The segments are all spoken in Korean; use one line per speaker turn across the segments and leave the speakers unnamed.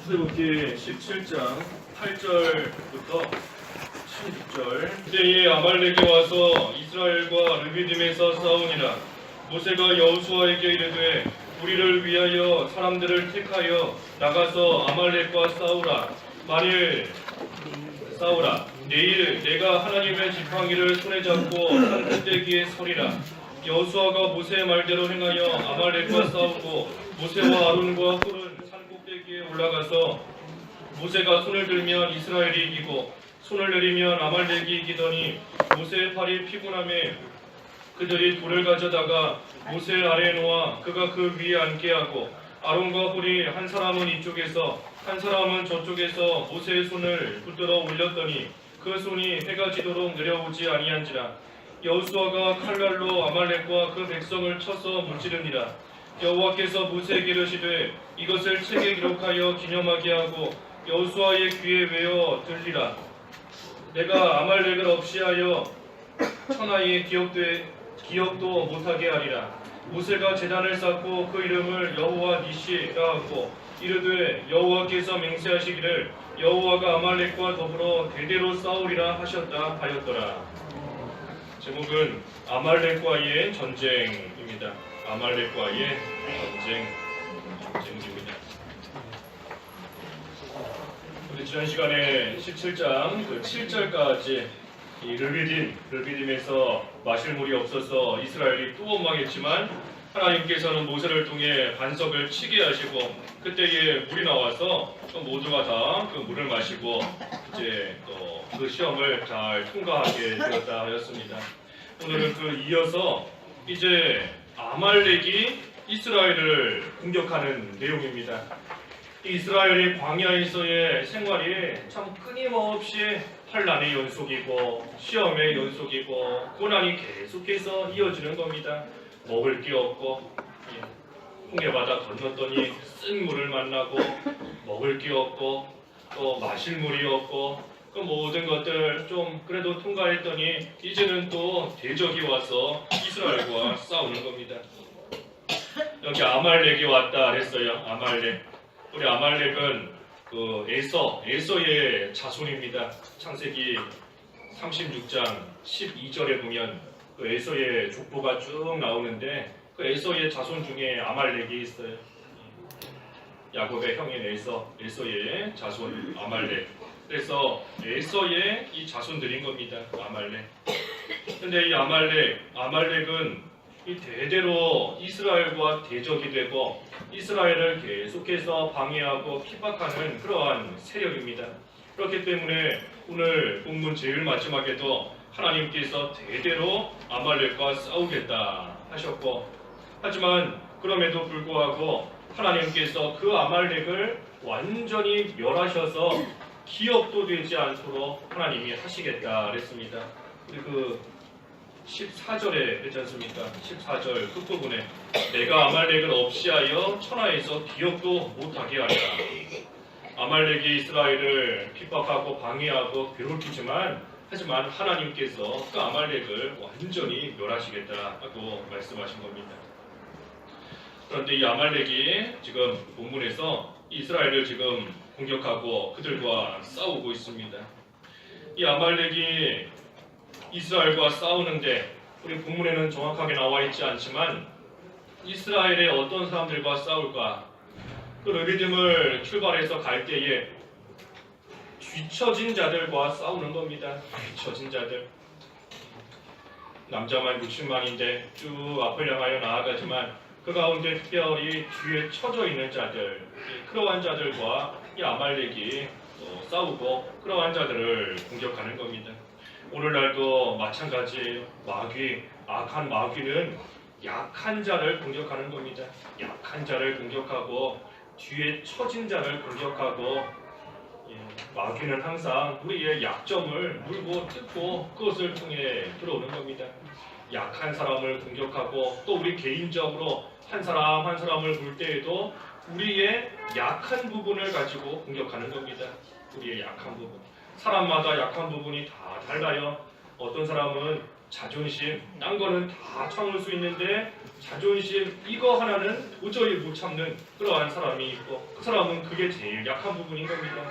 출애굽기 17장 8절부터 16절. 그때에 아말렉이 와서 이스라엘과 르비딤에서 싸우니라. 모세가 여호수아에게 이르되 우리를 위하여 사람들을 택하여 나가서 아말렉과 싸우라. 만일 싸우라. 내일 내가 하나님의 지팡이를 손에 잡고 산 꼭대기에 서리라. 여호수아가 모세의 말대로 행하여 아말렉과 싸우고 모세와 아론과 홀은 산 꼭대기에 올라가서 모세가 손을 들면 이스라엘이 이기고 손을 내리면 아말렉이 이기더니 모세의 팔이 피곤함에 그들이 돌을 가져다가 모세 아래에 놓아 그가 그 위에 앉게 하고 아론과 홀이 한 사람은 이쪽에서 한 사람은 저쪽에서 모세의 손을 붙들어 올렸더니 그 손이 해가 지도록 내려오지 아니한지라. 여호수아가 칼날로 아말렉과 그 백성을 쳐서 무찌르니라. 여호와께서 모세에게 이르시되 이것을 책에 기록하여 기념하게 하고 여호수아의 귀에 외어 들리라. 내가 아말렉을 없이하여 천하에 기억도 못하게 하리라. 모세가 제단을 쌓고 그 이름을 여호와 니시라 하고 이르되 여호와께서 맹세하시기를 여호와가 아말렉과 더불어 대대로 싸우리라 하셨다 하였더라. 제목은 아말렉과의 전쟁입니다. 아말렉과의 전쟁입니다. 우리 지난 시간에 17장 7절까지 이 르비딤에서 마실 물이 없어서 이스라엘이 또 원망했지만 하나님께서는 모세를 통해 반석을 치게 하시고 그때에 물이 나와서 모두가 다 그 물을 마시고 이제 또 그 시험을 잘 통과하게 되었다 하였습니다. 오늘은 그 이어서 이제 아말렉이 이스라엘을 공격하는 내용입니다. 이스라엘이 광야에서의 생활이 참 끊임없이 환난의 연속이고 시험의 연속이고 고난이 계속해서 이어지는 겁니다. 먹을 게 없고 홍해바다 건넜더니 쓴 물을 만나고 먹을 게 없고 또 마실 물이 없고 그 모든 것들 좀 그래도 통과했더니 이제는 또 대적이 와서 이스라엘과 싸우는 겁니다. 여기 아말렉이 왔다 그랬어요. 아말렉. 우리 아말렉은 그 에서의 자손입니다. 창세기 36장 12절에 보면 그 에서의 족보가 쭉 나오는데 그 에서의 자손 중에 아말렉이 있어요. 야곱의 형인 에서의 자손 아말렉. 그래서 에서의 이 자손들인 겁니다. 아말렉. 근데 이 아말렉은 이 대대로 이스라엘과 대적이 되고 이스라엘을 계속해서 방해하고 핍박하는 그러한 세력입니다. 그렇기 때문에 오늘 본문 제일 마지막에도 하나님께서 대대로 아말렉과 싸우겠다 하셨고 하지만 그럼에도 불구하고 하나님께서 그 아말렉을 완전히 멸하셔서 기억도 되지 않도록 하나님이 하시겠다 그랬습니다. 그 14절에 그랬지 않습니까? 14절 끝부분에 내가 아말렉을 없이하여 천하에서 기억도 못하게 하리라. 아말렉이 이스라엘을 핍박하고 방해하고 괴롭히지만 하지만 하나님께서 그 아말렉을 완전히 멸하시겠다 하고 말씀하신 겁니다. 그런데 이 아말렉이 지금 본문에서 이스라엘을 지금 공격하고 그들과 싸우고 있습니다. 이 아말렉이 이스라엘과 싸우는데 우리 본문에는 정확하게 나와 있지 않지만 이스라엘의 어떤 사람들과 싸울까? 그 르비딤을 출발해서 갈 때에 뒤처진 자들과 싸우는 겁니다. 뒤처진 자들. 남자만 60만인데 쭉 앞을 향하여 나아가지만 그 가운데 특별히 뒤에 처져 있는 자들, 그러한 자들과 이 아말렉이 싸우고 그러한 자들을 공격하는 겁니다. 오늘날도 마찬가지예요. 악한 마귀는 약한 자를 공격하는 겁니다. 약한 자를 공격하고 뒤에 처진 자를 공격하고 마귀는 항상 우리의 약점을 물고 뜯고 그것을 통해 들어오는 겁니다. 약한 사람을 공격하고 또 우리 개인적으로 한 사람 한 사람을 볼 때에도 우리의 약한 부분을 가지고 공격하는 겁니다. 우리의 약한 부분. 사람마다 약한 부분이 다 달라요. 어떤 사람은 자존심, 딴 거는 다 참을 수 있는데 자존심 이거 하나는 도저히 못 참는 그러한 사람이 있고, 그 사람은 그게 제일 약한 부분인 겁니다.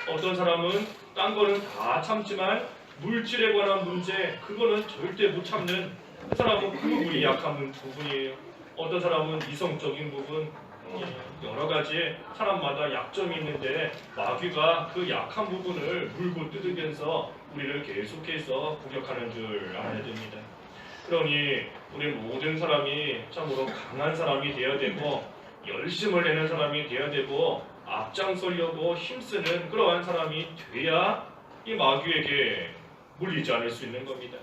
어떤 사람은 딴 거는 다 참지만 물질에 관한 문제 그거는 절대 못 참는, 그 사람은 그 부분이 약한 부분이에요. 어떤 사람은 이성적인 부분, 여러 가지 사람마다 약점이 있는데 마귀가 그 약한 부분을 물고 뜯으면서 우리를 계속해서 공격하는 줄 알아야 됩니다. 그러니 우리 모든 사람이 참으로 강한 사람이 되어야 되고 열심을 내는 사람이 되어야 되고 앞장서려고 힘쓰는 그러한 사람이 돼야 이 마귀에게 물리지 않을 수 있는 겁니다.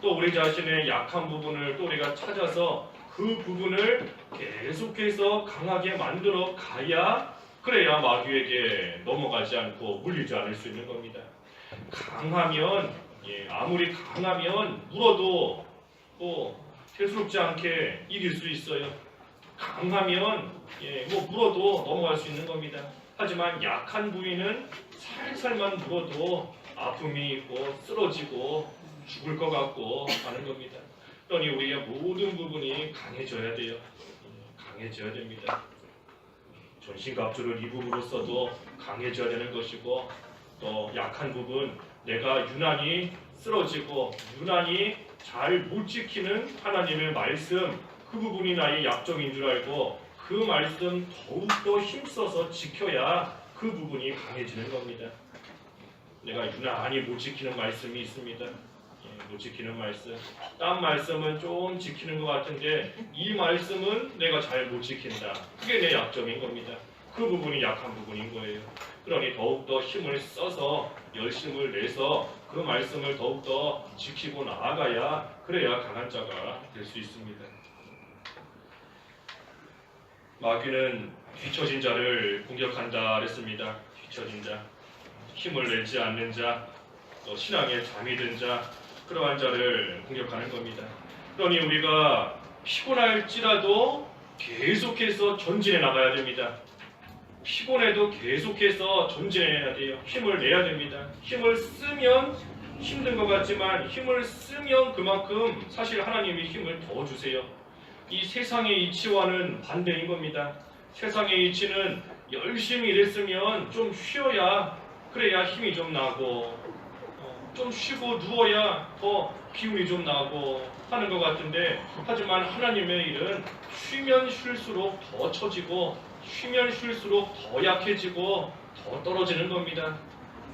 또 우리 자신의 약한 부분을 또 우리가 찾아서 그 부분을 계속해서 강하게 만들어 가야, 그래야 마귀에게 넘어가지 않고 물리지 않을 수 있는 겁니다. 강하면, 아무리 강하면 물어도 대수롭지 않게 이길 수 있어요. 강하면 물어도 넘어갈 수 있는 겁니다. 하지만 약한 부위는 살살만 물어도 아픔이 있고 쓰러지고 죽을 것 같고 하는 겁니다. 그러니 우리의 모든 부분이 강해져야 돼요. 강해져야 됩니다. 전신갑주를 입음으로써도 강해져야 되는 것이고, 또 약한 부분, 내가 유난히 쓰러지고 유난히 잘 못 지키는 하나님의 말씀, 그 부분이 나의 약점인 줄 알고 그 말씀 더욱더 힘써서 지켜야 그 부분이 강해지는 겁니다. 내가 유난히 못 지키는 말씀이 있습니다. 못 지키는 말씀, 딴 말씀은 좀 지키는 것 같은데 이 말씀은 내가 잘 못 지킨다. 그게 내 약점인 겁니다. 그 부분이 약한 부분인 거예요. 그러니 더욱더 힘을 써서 열심을 내서 그 말씀을 더욱더 지키고 나아가야, 그래야 강한 자가 될 수 있습니다. 마귀는 뒤처진 자를 공격한다 그랬습니다. 뒤처진 자, 힘을 내지 않는 자, 또 신앙에 잠이 든 자, 그러한 자를 공격하는 겁니다. 그러니 우리가 피곤할지라도 계속해서 전진해 나가야 됩니다. 피곤해도 계속해서 전진해야 돼요. 힘을 내야 됩니다. 힘을 쓰면 힘든 것 같지만 힘을 쓰면 그만큼 사실 하나님이 힘을 더 주세요. 이 세상의 이치와는 반대인 겁니다. 세상의 이치는 열심히 일했으면 좀 쉬어야, 그래야 힘이 좀 나고 좀 쉬고 누워야 더 기운이 좀 나고 하는 것 같은데, 하지만 하나님의 일은 쉬면 쉴수록 더 처지고 쉬면 쉴수록 더 약해지고 더 떨어지는 겁니다.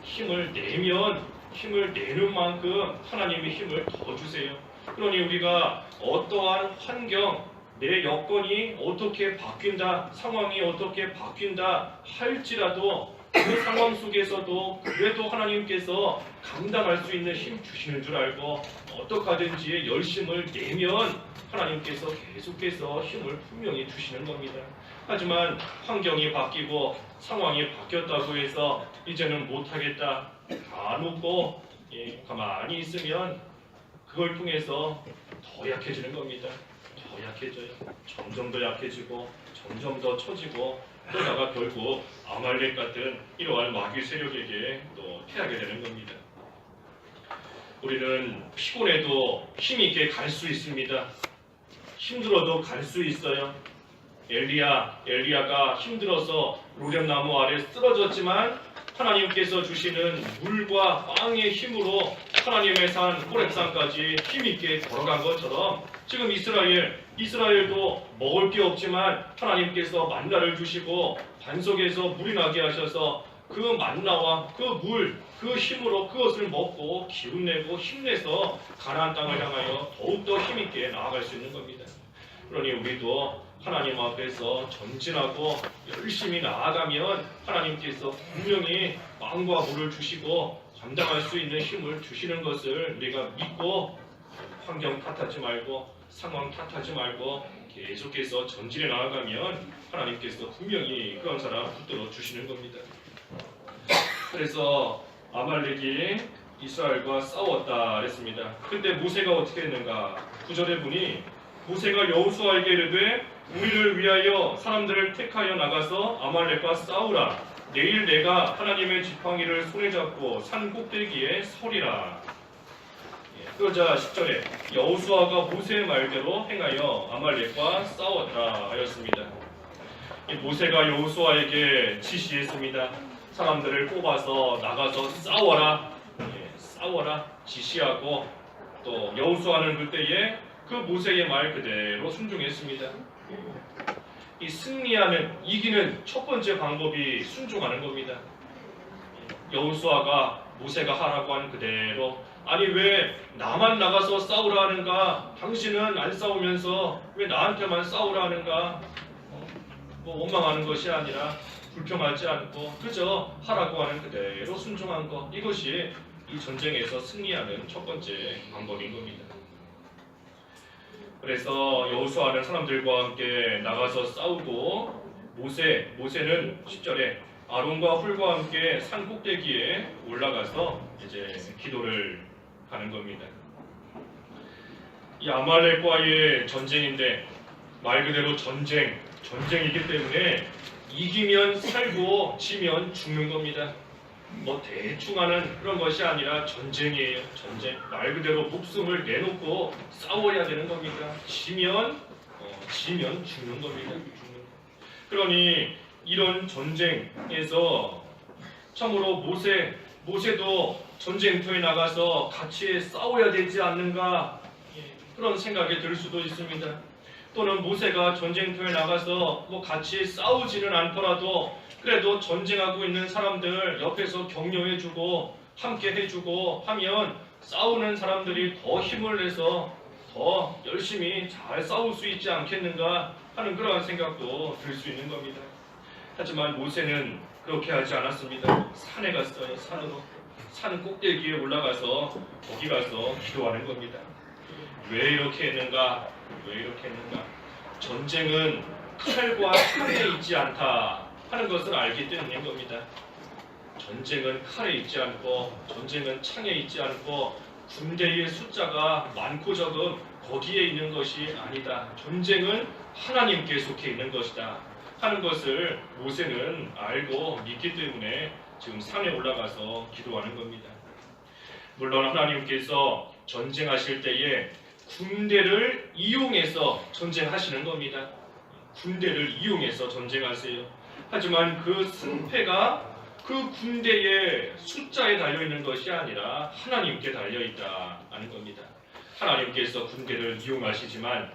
힘을 내면 힘을 내는 만큼 하나님이 힘을 더 주세요. 그러니 우리가 어떠한 환경, 내 여건이 어떻게 바뀐다, 상황이 어떻게 바뀐다 할지라도 그 상황 속에서도 그래도 하나님께서 감당할 수 있는 힘 주시는 줄 알고 어떻게 하든지 열심을 내면 하나님께서 계속해서 힘을 분명히 주시는 겁니다. 하지만 환경이 바뀌고 상황이 바뀌었다고 해서 이제는 못하겠다 다 놓고 가만히 있으면 그걸 통해서 더 약해지는 겁니다. 더 약해져요. 점점 더 약해지고 점점 더 처지고 그러다가 결국 아말렉 같은 이러한 마귀 세력에게 또 패하게 되는 겁니다. 우리는 피곤해도 힘있게 갈 수 있습니다. 힘들어도 갈 수 있어요. 엘리야가 힘들어서 로뎀나무 아래 쓰러졌지만 하나님께서 주시는 물과 빵의 힘으로 하나님의 산 호렙산까지 힘있게 걸어간 것처럼 지금 이스라엘도 먹을 게 없지만 하나님께서 만나를 주시고 반석에서 물이 나게 하셔서 그 만나와 그 물, 그 힘으로 그것을 먹고 기운내고 힘내서 가나안 땅을 향하여 더욱더 힘있게 나아갈 수 있는 겁니다. 그러니 우리도 하나님 앞에서 전진하고 열심히 나아가면 하나님께서 분명히 빵과 물을 주시고 감당할 수 있는 힘을 주시는 것을 우리가 믿고 환경 탓하지 말고 상황 탓하지 말고 계속해서 전진해 나아가면 하나님께서 분명히 그런 사람 붙들어 주시는 겁니다. 그래서 아말렉이 이스라엘과 싸웠다 그랬습니다. 그때 모세가 어떻게 했는가? 9절에 보니 모세가 여호수아에게 이르되 우리를 위하여 사람들을 택하여 나가서 아말렉과 싸우라. 내일 내가 하나님의 지팡이를 손에 잡고 산 꼭대기에 서리라. 그러자 10절에 여호수아가 모세의 말대로 행하여 아말렉과 싸웠다 하였습니다. 모세가 여호수아에게 지시했습니다. 사람들을 뽑아서 나가서 싸워라, 싸워라 지시하고 또 여호수아는 그때에 그 모세의 말 그대로 순종했습니다. 이 승리하는 이기는 첫 번째 방법이 순종하는 겁니다. 여호수아가 모세가 하라고 한 그대로 아니 왜 나만 나가서 싸우라 하는가? 당신은 안 싸우면서 왜 나한테만 싸우라 하는가? 뭐 원망하는 것이 아니라 불평하지 않고 그저 하라고 하는 그대로 순종한 것, 이것이 이 전쟁에서 승리하는 첫 번째 방법인 겁니다. 그래서 여호수아는 사람들과 함께 나가서 싸우고 모세는 10절에 아론과 훌과 함께 산 꼭대기에 올라가서 이제 기도를 하는 겁니다. 이 아말렉과의 전쟁인데 말 그대로 전쟁이기 때문에 이기면 살고 지면 죽는 겁니다. 뭐 대충 하는 그런 것이 아니라 전쟁이에요. 전쟁. 말 그대로 목숨을 내놓고 싸워야 되는 겁니다. 지면 죽는 겁니다. 그러니 이런 전쟁에서 참으로 모세도 전쟁터에 나가서 같이 싸워야 되지 않는가, 그런 생각이 들 수도 있습니다. 또는 모세가 전쟁터에 나가서 뭐 같이 싸우지는 않더라도 그래도 전쟁하고 있는 사람들 옆에서 격려해주고 함께 해주고 하면 싸우는 사람들이 더 힘을 내서 더 열심히 잘 싸울 수 있지 않겠는가 하는 그러한 생각도 들 수 있는 겁니다. 하지만 모세는 그렇게 하지 않았습니다. 산에 갔어요. 산 꼭대기에 올라가서 거기 가서 기도하는 겁니다. 왜 이렇게 했는가? 전쟁은 칼과 창에 있지 않다 하는 것을 알기 때문인 겁니다. 전쟁은 칼에 있지 않고 전쟁은 창에 있지 않고 군대의 숫자가 많고 적음 거기에 있는 것이 아니다. 전쟁은 하나님께 속해 있는 것이다 하는 것을 모세는 알고 믿기 때문에 지금 산에 올라가서 기도하는 겁니다. 물론 하나님께서 전쟁하실 때에 군대를 이용해서 전쟁하시는 겁니다. 군대를 이용해서 전쟁하세요. 하지만 그 승패가 그 군대의 숫자에 달려있는 것이 아니라 하나님께 달려있다 하는 겁니다. 하나님께서 군대를 이용하시지만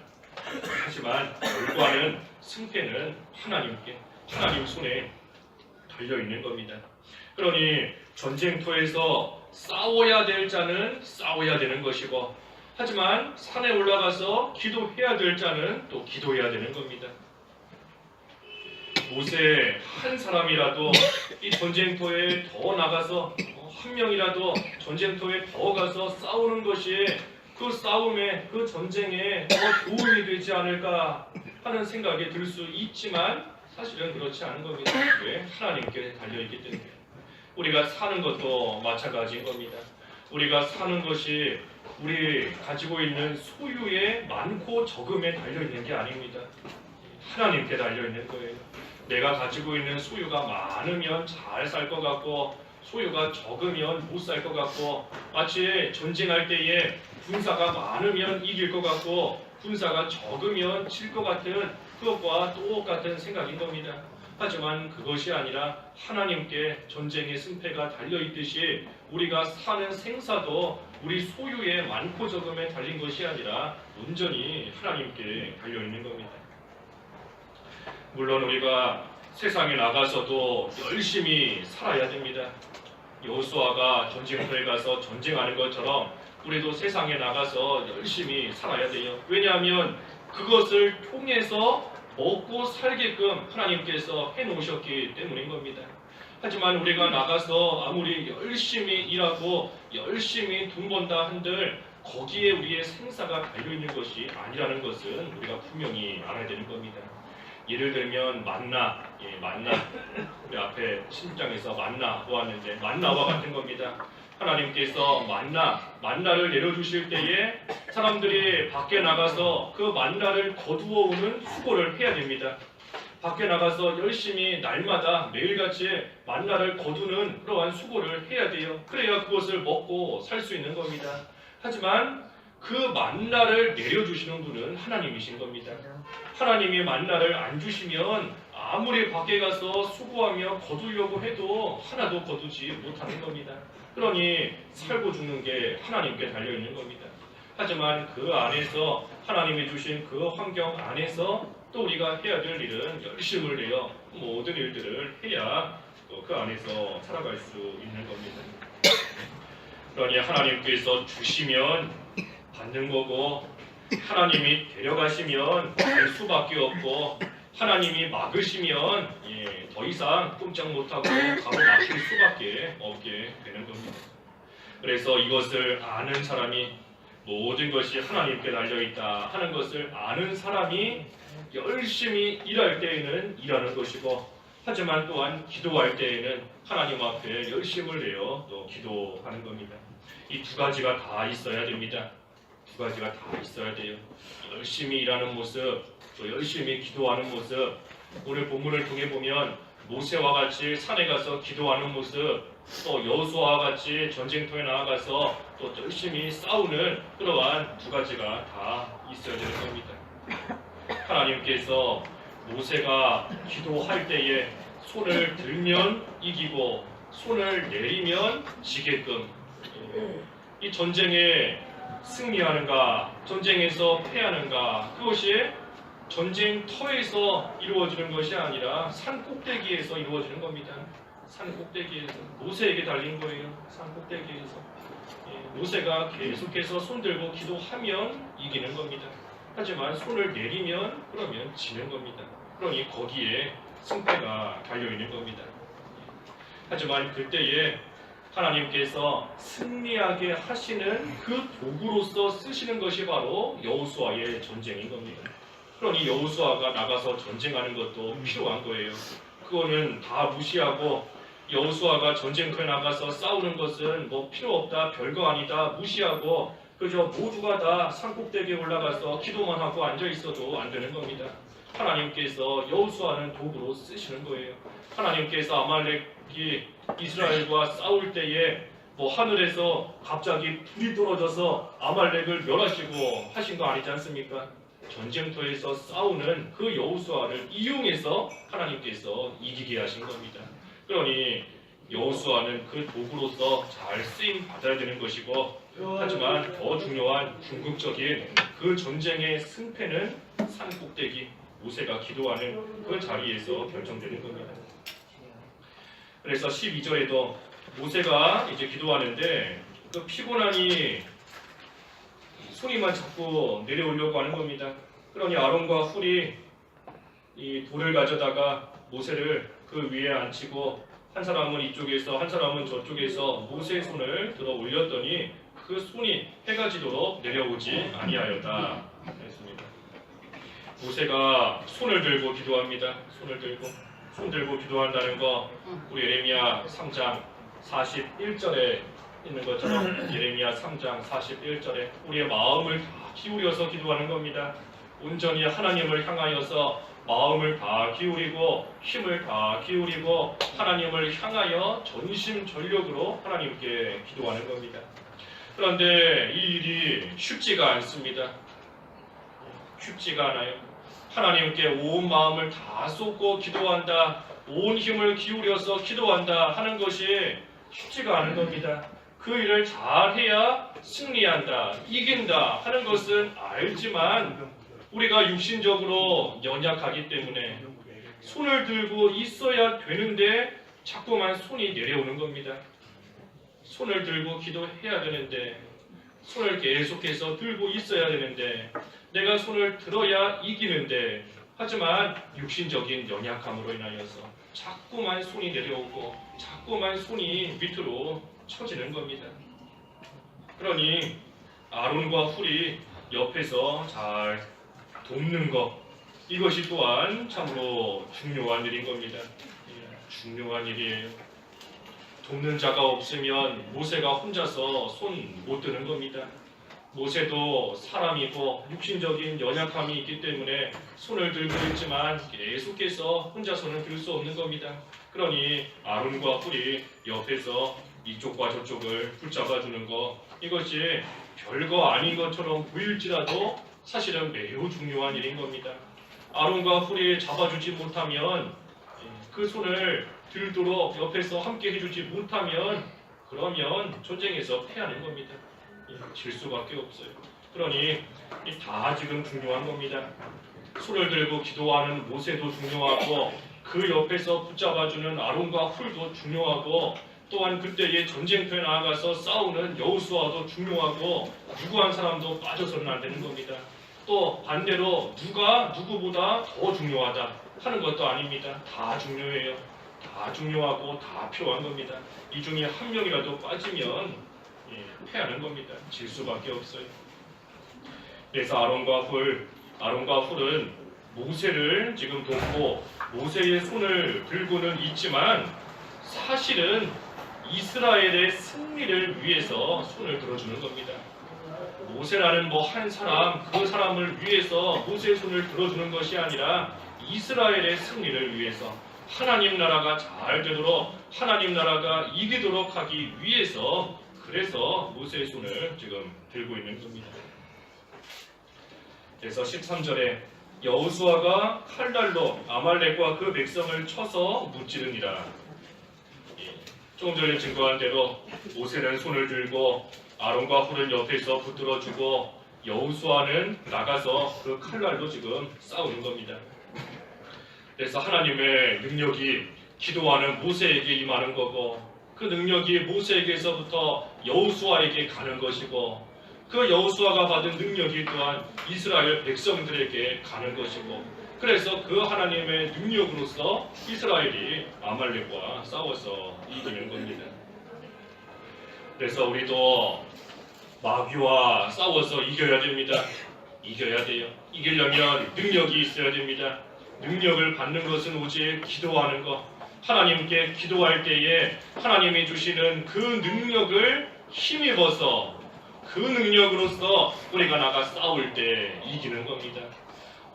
하지만 결과는 승패는 하나님 손에 달려있는 겁니다. 그러니 전쟁터에서 싸워야 될 자는 싸워야 되는 것이고 하지만 산에 올라가서 기도해야 될 자는 또 기도해야 되는 겁니다. 모세 한 사람이라도 이 전쟁터에 더 나가서 한 명이라도 전쟁터에 더 가서 싸우는 것이 그 싸움에 그 전쟁에 더 도움이 되지 않을까 하는 생각이 들 수 있지만 사실은 그렇지 않은 겁니다. 왜? 하나님께 달려있기 때문에. 우리가 사는 것도 마찬가지인 겁니다. 우리가 사는 것이 우리 가지고 있는 소유의 많고 적음에 달려있는 게 아닙니다. 하나님께 달려있는 거예요. 내가 가지고 있는 소유가 많으면 잘 살 것 같고 소유가 적으면 못 살 것 같고 마치 전쟁할 때에 군사가 많으면 이길 것 같고 군사가 적으면 질 것 같은 그것과 똑같은 생각인 겁니다. 하지만 그것이 아니라 하나님께 전쟁의 승패가 달려있듯이 우리가 사는 생사도 우리 소유의 많고 적음에 달린 것이 아니라 온전히 하나님께 달려있는 겁니다. 물론 우리가 세상에 나가서도 열심히 살아야 됩니다. 여호수아가 전쟁터에 가서 전쟁하는 것처럼 우리도 세상에 나가서 열심히 살아야 돼요. 왜냐하면 그것을 통해서 먹고 살게끔 하나님께서 해놓으셨기 때문인 겁니다. 하지만 우리가 나가서 아무리 열심히 일하고 열심히 돈 번다 한들 거기에 우리의 생사가 달려있는 것이 아니라는 것은 우리가 분명히 알아야 되는 겁니다. 예를 들면 만나, 우리 앞에 신장에서 만나 보았는데 만나와 같은 겁니다. 하나님께서 만나를 내려주실 때에 사람들이 밖에 나가서 그 만나를 거두어 오는 수고를 해야 됩니다. 밖에 나가서 열심히 날마다 매일같이 만나를 거두는 그러한 수고를 해야 돼요. 그래야 그것을 먹고 살 수 있는 겁니다. 하지만 그 만나를 내려주시는 분은 하나님이신 겁니다. 하나님이 만나를 안 주시면 아무리 밖에 가서 수고하며 거두려고 해도 하나도 거두지 못하는 겁니다. 그러니 살고 죽는 게 하나님께 달려있는 겁니다. 하지만 그 안에서 하나님이 주신 그 환경 안에서 또 우리가 해야 될 일은 열심을 내어 모든 일들을 해야 또 그 안에서 살아갈 수 있는 겁니다. 그러니 하나님께서 주시면 받는 거고 하나님이 데려가시면 갈 수밖에 없고 하나님이 막으시면 더 이상 꼼짝 못하고 가로막힐 수밖에 없게 되는 겁니다. 그래서 이것을 아는 사람이 모든 것이 하나님께 달려있다 하는 것을 아는 사람이 열심히 일할 때에는 일하는 것이고 하지만 또한 기도할 때에는 하나님 앞에 열심을 내어 또 기도하는 겁니다. 이 두 가지가 다 있어야 됩니다. 두 가지가 다 있어야 돼요. 열심히 일하는 모습, 또 열심히 기도하는 모습. 오늘 본문을 통해 보면 모세와 같이 산에 가서 기도하는 모습, 또 여호수아와 같이 전쟁터에 나아가서 또 열심히 싸우는 그러한 두 가지가 다 있어야 되는 겁니다. 하나님께서 모세가 기도할 때에 손을 들면 이기고 손을 내리면 지게끔 이 전쟁에 승리하는가 전쟁에서 패하는가 그것이 전쟁터에서 이루어지는 것이 아니라 산 꼭대기에서 이루어지는 겁니다. 산 꼭대기에서 모세에게 달린 거예요. 산 꼭대기에서 모세가 계속해서 손 들고 기도하면 이기는 겁니다. 하지만 손을 내리면 그러면 지는 겁니다. 그러니 거기에 승패가 달려있는 겁니다. 하지만 그때에 하나님께서 승리하게 하시는 그 도구로서 쓰시는 것이 바로 여호수아의 전쟁인 겁니다. 그러니 여호수아가 나가서 전쟁하는 것도 필요한 거예요. 그거는 다 무시하고 여호수아가 전쟁터에 나가서 싸우는 것은 뭐 필요 없다, 별거 아니다, 무시하고 그저 모두가 다 산꼭대기에 올라가서 기도만 하고 앉아 있어도 안 되는 겁니다. 하나님께서 여호수아는 도구로 쓰시는 거예요. 하나님께서 아말렉이 이스라엘과 싸울 때에 뭐 하늘에서 갑자기 불이 떨어져서 아말렉을 멸하시고 하신 거 아니지 않습니까? 전쟁터에서 싸우는 그 여호수아를 이용해서 하나님께서 이기게 하신 겁니다. 그러니 여호수아는 그 도구로서 잘 쓰임 받아야 되는 것이고 하지만 더 중요한 궁극적인 그 전쟁의 승패는 산 꼭대기 모세가 기도하는 그 자리에서 결정되는 겁니다. 그래서 12절에도 모세가 이제 기도하는데 그 피곤하니 손이만 자꾸 내려오려고 하는 겁니다. 그러니 아론과 훌이 이 돌을 가져다가 모세를 그 위에 앉히고 한 사람은 이쪽에서 한 사람은 저쪽에서 모세의 손을 들어 올렸더니 그 손이 해가 지도록 내려오지 아니하였다 했습니다. 모세가 손을 들고 기도합니다. 손 들고 기도한다는 거 우리 예레미야 3장 41절에 있는 것처럼 예레미야 3장 41절에 우리의 마음을 다 기울여서 기도하는 겁니다. 온전히 하나님을 향하여서 마음을 다 기울이고 힘을 다 기울이고 하나님을 향하여 전심전력으로 하나님께 기도하는 겁니다. 그런데 이 일이 쉽지가 않습니다. 쉽지가 않아요. 하나님께 온 마음을 다 쏟고 기도한다, 온 힘을 기울여서 기도한다 하는 것이 쉽지가 않은 겁니다. 그 일을 잘해야 승리한다, 이긴다 하는 것은 알지만 우리가 육신적으로 연약하기 때문에 손을 들고 있어야 되는데 자꾸만 손이 내려오는 겁니다. 손을 들고 기도해야 되는데 손을 계속해서 들고 있어야 되는데 내가 손을 들어야 이기는데 하지만 육신적인 연약함으로 인하여서 자꾸만 손이 내려오고 자꾸만 손이 밑으로 처지는 겁니다. 그러니 아론과 훌이 옆에서 잘 돕는 것 이것이 또한 참으로 중요한 일인 겁니다. 중요한 일이에요. 돕는 자가 없으면 모세가 혼자서 손 못 드는 겁니다. 모세도 사람이고 육신적인 연약함이 있기 때문에 손을 들고 있지만 계속해서 혼자서는 들 수 없는 겁니다. 그러니 아론과 훌이 옆에서 이쪽과 저쪽을 붙잡아 주는 거, 이것이 별거 아닌 것처럼 보일지라도 사실은 매우 중요한 일인 겁니다. 아론과 훌이 잡아주지 못하면, 그 손을 들도록 옆에서 함께 해주지 못하면, 그러면 전쟁에서 패하는 겁니다. 질 수밖에 없어요. 그러니 다 지금 중요한 겁니다. 손을 들고 기도하는 모세도 중요하고, 그 옆에서 붙잡아주는 아론과 훌도 중요하고, 또한 그때의 전쟁터에 나아가서 싸우는 여호수아도 중요하고, 누구 한 사람도 빠져서는 안 되는 겁니다. 또 반대로 누가 누구보다 더 중요하다 하는 것도 아닙니다. 다 중요해요. 다 중요하고 다 필요한 겁니다. 이 중에 한 명이라도 빠지면 패하는 겁니다. 질 수밖에 없어요. 그래서 아론과 훌은 모세를 지금 돕고 모세의 손을 들고는 있지만, 사실은 이스라엘의 승리를 위해서 손을 들어주는 겁니다. 모세라는 한 사람, 그 사람을 위해서 모세의 손을 들어주는 것이 아니라 이스라엘의 승리를 위해서, 하나님 나라가 잘 되도록, 하나님 나라가 이기도록 하기 위해서, 그래서 모세의 손을 지금 들고 있는 겁니다. 그래서 13절에 여호수아가 칼날로 아말렉과 그 백성을 쳐서 무찌르니라. 조금 전에 증거한 대로 모세는 손을 들고 아론과 훌은 옆에서 붙들어주고, 여호수아는 나가서 그 칼날로 지금 싸우는 겁니다. 그래서 하나님의 능력이 기도하는 모세에게 임하는 거고, 그 능력이 모세에게서부터 여호수아에게 가는 것이고, 그 여호수아가 받은 능력이 또한 이스라엘 백성들에게 가는 것이고, 그래서 그 하나님의 능력으로서 이스라엘이 아말렉과 싸워서 이기는 겁니다. 그래서 우리도 마귀와 싸워서 이겨야 됩니다. 이겨야 돼요. 이기려면 능력이 있어야 됩니다. 능력을 받는 것은 오직 기도하는 것. 하나님께 기도할 때에 하나님이 주시는 그 능력을 힘입어서, 그 능력으로서 우리가 나가 싸울 때 이기는 겁니다.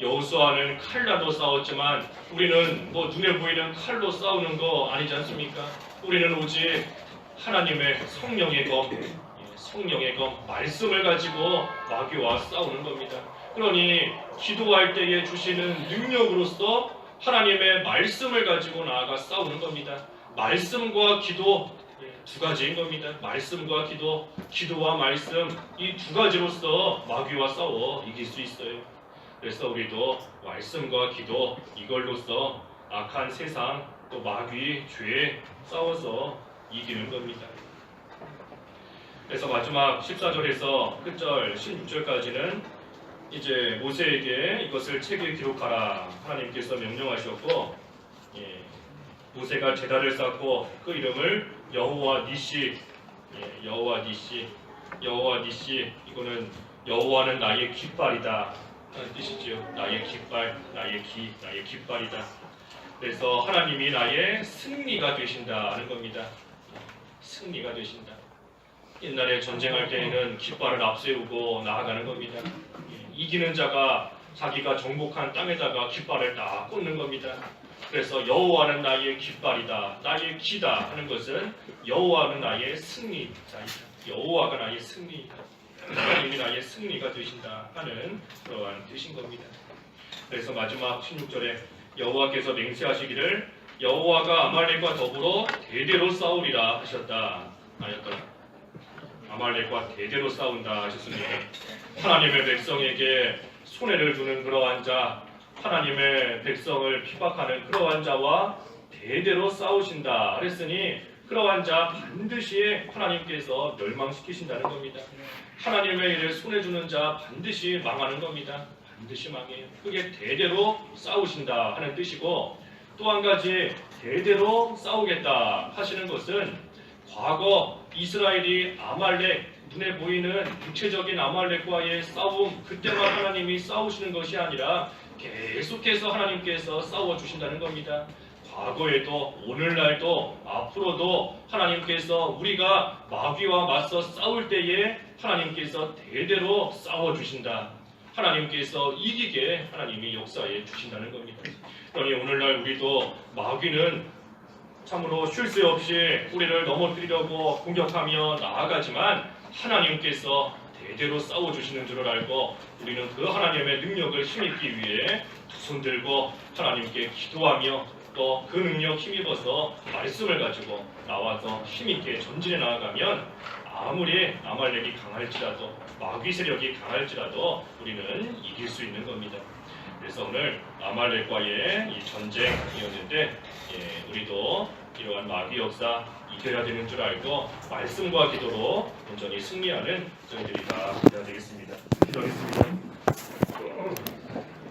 여호수아는 칼라도 싸웠지만 우리는 눈에 보이는 칼로 싸우는 거 아니지 않습니까? 우리는 오직 하나님의 성령의 검, 말씀을 가지고 마귀와 싸우는 겁니다. 그러니 기도할 때에 주시는 능력으로서 하나님의 말씀을 가지고 나아가 싸우는 겁니다. 말씀과 기도, 두 가지인 겁니다. 말씀과 기도, 기도와 말씀, 이 두 가지로서 마귀와 싸워 이길 수 있어요. 그래서 우리도 말씀과 기도, 이걸로써 악한 세상, 또 마귀, 죄에 싸워서 이기는 겁니다. 그래서 마지막 14절에서 끝절 16절까지는 이제 모세에게 이것을 책에 기록하라 하나님께서 명령하셨고, 모세가 제단을 쌓고 그 이름을 여호와 니시, 여호와 니시, 이거는 여호와는 나의 깃발이다 하는 뜻이지요. 나의 깃발, 나의 깃발이다. 그래서 하나님이 나의 승리가 되신다 하는 겁니다. 승리가 되신다. 옛날에 전쟁할 때에는 깃발을 앞세우고 나아가는 겁니다. 이기는 자가 자기가 정복한 땅에다가 깃발을 딱 꽂는 겁니다. 그래서 여호와는 나의 깃발이다, 나의 기다 하는 것은 여호와는 나의 승리자이다. 여호와가 나의 승리이다. 하나님이 나의 승리가 되신다 하는 그러한 뜻인 겁니다. 그래서 마지막 16절에 여호와께서 맹세하시기를 여호와가 아말렉과 더불어 대대로 싸우리라 하셨다. 아말렉과 대대로 싸운다 하셨습니다. 하나님의 백성에게 손해를 주는 그러한 자, 하나님의 백성을 핍박하는 그러한 자와 대대로 싸우신다 그랬으니, 그러한 자 반드시 하나님께서 멸망시키신다는 겁니다. 하나님의 일을 손해주는 자 반드시 망하는 겁니다. 반드시 망해요. 그게 대대로 싸우신다 하는 뜻이고, 또 한 가지 대대로 싸우겠다 하시는 것은 과거 이스라엘이 아말렉, 눈에 보이는 육체적인 아말렉과의 싸움, 그때만 하나님이 싸우시는 것이 아니라 계속해서 하나님께서 싸워주신다는 겁니다. 과거에도 오늘날도 앞으로도 하나님께서 우리가 마귀와 맞서 싸울 때에 하나님께서 대대로 싸워주신다. 하나님께서 이기게 하나님이 역사해 주신다는 겁니다. 그러니 오늘날 우리도 마귀는 참으로 쉴 새 없이 우리를 넘어뜨리려고 공격하며 나아가지만 하나님께서 대대로 싸워주시는 줄을 알고 우리는 그 하나님의 능력을 힘입기 위해 두 손 들고 하나님께 기도하며 또 그 능력 힘입어서 말씀을 가지고 나와서 힘있게 전진해 나아가면 아무리 아말렉이 강할지라도 마귀 세력이 강할지라도 우리는 이길 수 있는 겁니다. 그래서 오늘 아말렉과의 이 전쟁이었는데 우리도 이러한 마귀 역사 이겨야 되는 줄 알고 말씀과 기도로 온전히 승리하는 저희들이 다 되어야 되겠습니다. 기도하겠습니다.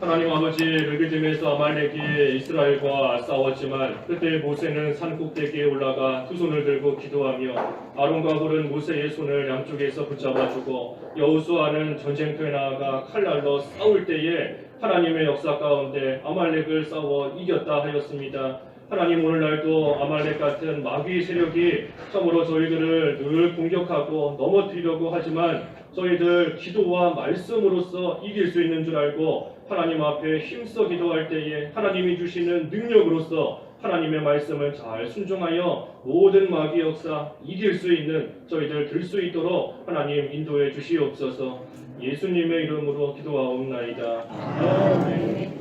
하나님 아버지, 르비딤에서 아말렉이 이스라엘과 싸웠지만 그때 모세는 산 꼭대기에 올라가 두 손을 들고 기도하며 아론과 홀은 모세의 손을 양쪽에서 붙잡아주고 여호수아는 전쟁터에 나아가 칼날로 싸울 때에 하나님의 역사 가운데 아말렉을 싸워 이겼다 하였습니다. 하나님, 오늘날도 아말렉 같은 마귀 세력이 참으로 저희들을 늘 공격하고 넘어뜨리려고 하지만 저희들 기도와 말씀으로써 이길 수 있는 줄 알고 하나님 앞에 힘써 기도할 때에 하나님이 주시는 능력으로서 하나님의 말씀을 잘 순종하여 모든 마귀 역사 이길 수 있는 저희들 될 수 있도록 하나님 인도해 주시옵소서. 예수님의 이름으로 기도하옵나이다. 아멘.